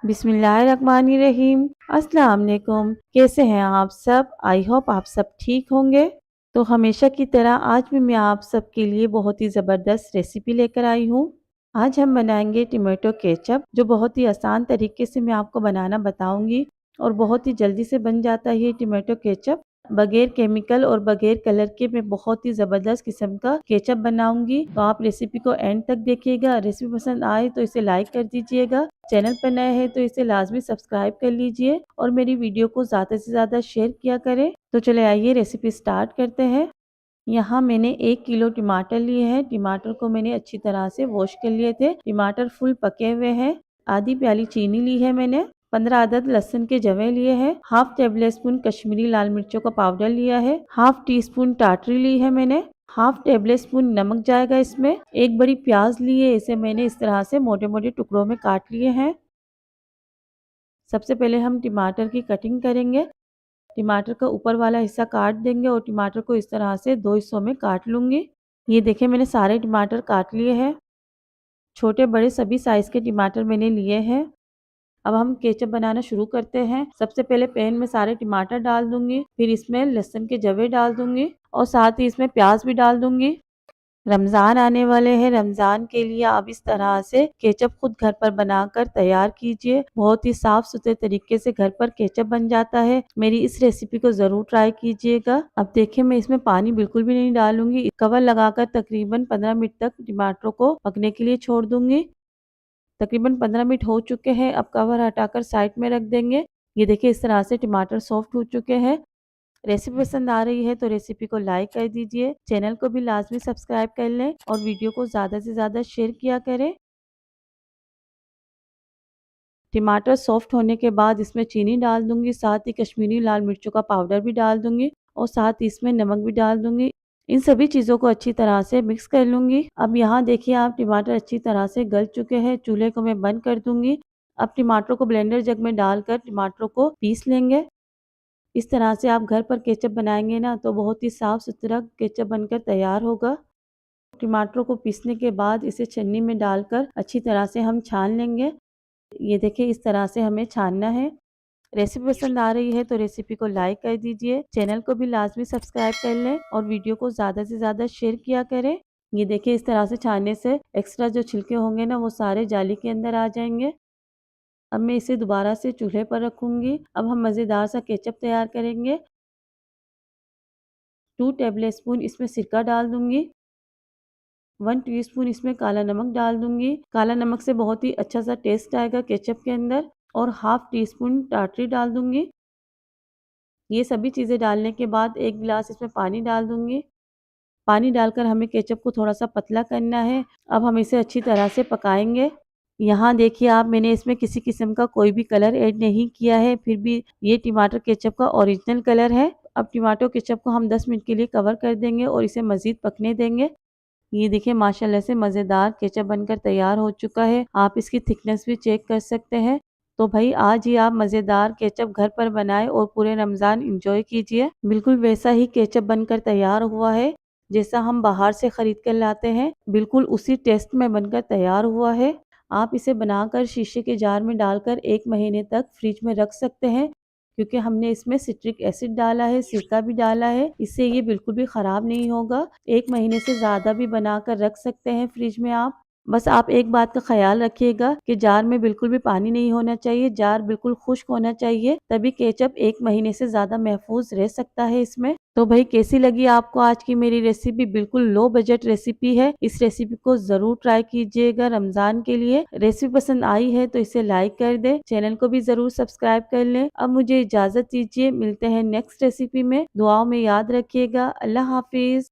बिस्मिल्लाहिर्रहमानिर्रहीम। अस्सलाम वालेकुम। कैसे हैं आप सब? आई होप आप सब ठीक होंगे। तो हमेशा की तरह आज भी मैं आप सबके लिए बहुत ही ज़बरदस्त रेसिपी लेकर आई हूँ। आज हम बनाएंगे टमाटो केचप, जो बहुत ही आसान तरीके से मैं आपको बनाना बताऊंगी और बहुत ही जल्दी से बन जाता है ये टमाटो केचप। बगैर केमिकल और बगैर कलर के मैं बहुत ही ज़बरदस्त किस्म का केचप बनाऊंगी। तो आप रेसिपी को एंड तक देखिएगा। रेसिपी पसंद आए तो इसे लाइक कर दीजिएगा। चैनल पर नए हैं तो इसे लाजमी सब्सक्राइब कर लीजिए और मेरी वीडियो को ज़्यादा से ज़्यादा शेयर किया करें। तो चले आइए रेसिपी स्टार्ट करते हैं। यहाँ मैंने 1 किलो टमाटर लिए हैं। टमाटर को मैंने अच्छी तरह से वॉश कर लिए थे। टमाटर फुल पके हुए हैं। आधी प्याली चीनी ली है मैंने। 15 अदद लहसुन के जवे लिए हैं। हाफ टेबल स्पून कश्मीरी लाल मिर्चों का पाउडर लिया है। हाफ टी स्पून टाटरी ली है मैंने। हाफ टेबल स्पून नमक जाएगा इसमें। एक बड़ी प्याज ली है, इसे मैंने इस तरह से मोटे मोटे टुकड़ों में काट लिए हैं। सबसे पहले हम टमाटर की कटिंग करेंगे। टमाटर का ऊपर वाला हिस्सा काट देंगे और टमाटर को इस तरह से 2 हिस्सों में काट लूंगी। ये देखिए मैंने सारे टमाटर काट लिए हैं। छोटे बड़े सभी साइज के टमाटर मैंने लिए हैं। अब हम केचप बनाना शुरू करते हैं। सबसे पहले पैन में सारे टमाटर डाल दूंगी, फिर इसमें लहसुन के जवे डाल दूंगी और साथ ही इसमें प्याज भी डाल दूंगी। रमज़ान आने वाले हैं। रमज़ान के लिए आप इस तरह से केचप खुद घर पर बनाकर तैयार कीजिए। बहुत ही साफ सुथरे तरीके से घर पर केचप बन जाता है। मेरी इस रेसिपी को ज़रूर ट्राई कीजिएगा। अब देखिए मैं इसमें पानी बिल्कुल भी नहीं डालूंगी। कवर लगाकर तकरीबन 15 मिनट तक टमाटरों को पकने के लिए छोड़ दूंगी। तकरीबन 15 मिनट हो चुके हैं। अब कवर हटाकर साइड में रख देंगे। ये देखिए इस तरह से टमाटर सॉफ्ट हो चुके हैं। रेसिपी पसंद आ रही है तो रेसिपी को लाइक कर दीजिए। चैनल को भी लाजमी सब्सक्राइब कर लें और वीडियो को ज़्यादा से ज़्यादा शेयर किया करें। टमाटर सॉफ्ट होने के बाद इसमें चीनी डाल दूंगी, साथ ही कश्मीरी लाल मिर्चों का पाउडर भी डाल दूंगी और साथ ही इसमें नमक भी डाल दूंगी। इन सभी चीज़ों को अच्छी तरह से मिक्स कर लूंगी। अब यहाँ देखिए आप टमाटर अच्छी तरह से गल चुके हैं। चूल्हे को मैं बंद कर दूंगी। अब टमाटरों को ब्लेंडर जग में डालकर टमाटरों को पीस लेंगे। इस तरह से आप घर पर केचप बनाएंगे ना तो बहुत ही साफ सुथरा केचप बनकर तैयार होगा। टमाटरों को पीसने के बाद इसे छन्नी में डालकर अच्छी तरह से हम छान लेंगे। ये देखिए इस तरह से हमें छानना है। रेसिपी पसंद आ रही है तो रेसिपी को लाइक कर दीजिए। चैनल को भी लाजमी सब्सक्राइब कर लें और वीडियो को ज़्यादा से ज़्यादा शेयर किया करें। ये देखिए इस तरह से छानने से एक्स्ट्रा जो छिलके होंगे ना वो सारे जाली के अंदर आ जाएंगे। अब मैं इसे दोबारा से चूल्हे पर रखूंगी। अब हम मज़ेदार सा केचप तैयार करेंगे। 2 टेबल स्पून इसमें सिरका डाल दूंगी। 1 टीस्पून इसमें काला नमक डाल दूंगी। काला नमक से बहुत ही अच्छा सा टेस्ट आएगा केचप के अंदर। और हाफ टी स्पून टाटरी डाल दूंगी। ये सभी चीज़ें डालने के बाद 1 गिलास इसमें पानी डाल दूंगी। पानी डालकर हमें केचप को थोड़ा सा पतला करना है। अब हम इसे अच्छी तरह से पकाएंगे। यहाँ देखिए आप, मैंने इसमें किसी किस्म का कोई भी कलर ऐड नहीं किया है, फिर भी ये टमाटर केचप का ओरिजिनल कलर है। अब टमाटो केचप को हम 10 मिनट के लिए कवर कर देंगे और इसे मज़ीद पकने देंगे। ये देखिए माशाल्लाह से मज़ेदार केचप बनकर तैयार हो चुका है। आप इसकी थिकनेस भी चेक कर सकते हैं। तो भाई आज ही आप मज़ेदार केचप घर पर बनाएं और पूरे रमज़ान इंजॉय कीजिए। बिल्कुल वैसा ही केचप बनकर तैयार हुआ है जैसा हम बाहर से खरीद कर लाते हैं। बिल्कुल उसी टेस्ट में बनकर तैयार हुआ है। आप इसे बनाकर शीशे के जार में डालकर 1 महीने तक फ्रिज में रख सकते हैं, क्योंकि हमने इसमें सिट्रिक एसिड डाला है, सिरका भी डाला है। इससे ये बिल्कुल भी ख़राब नहीं होगा। 1 महीने से ज़्यादा भी बनाकर रख सकते हैं फ्रिज में आप। बस आप एक बात का ख्याल रखिएगा कि जार में बिल्कुल भी पानी नहीं होना चाहिए। जार बिल्कुल खुश्क होना चाहिए, तभी केचप 1 महीने से ज़्यादा महफूज रह सकता है इसमें। तो भाई कैसी लगी आपको आज की मेरी रेसिपी? बिल्कुल लो बजट रेसिपी है। इस रेसिपी को ज़रूर ट्राई कीजिएगा रमज़ान के लिए। रेसिपी पसंद आई है तो इसे लाइक कर दें। चैनल को भी ज़रूर सब्सक्राइब कर लें। अब मुझे इजाज़त दीजिए, मिलते हैं नेक्स्ट रेसिपी में। दुआओं में याद रखिएगा। अल्लाह हाफिज़।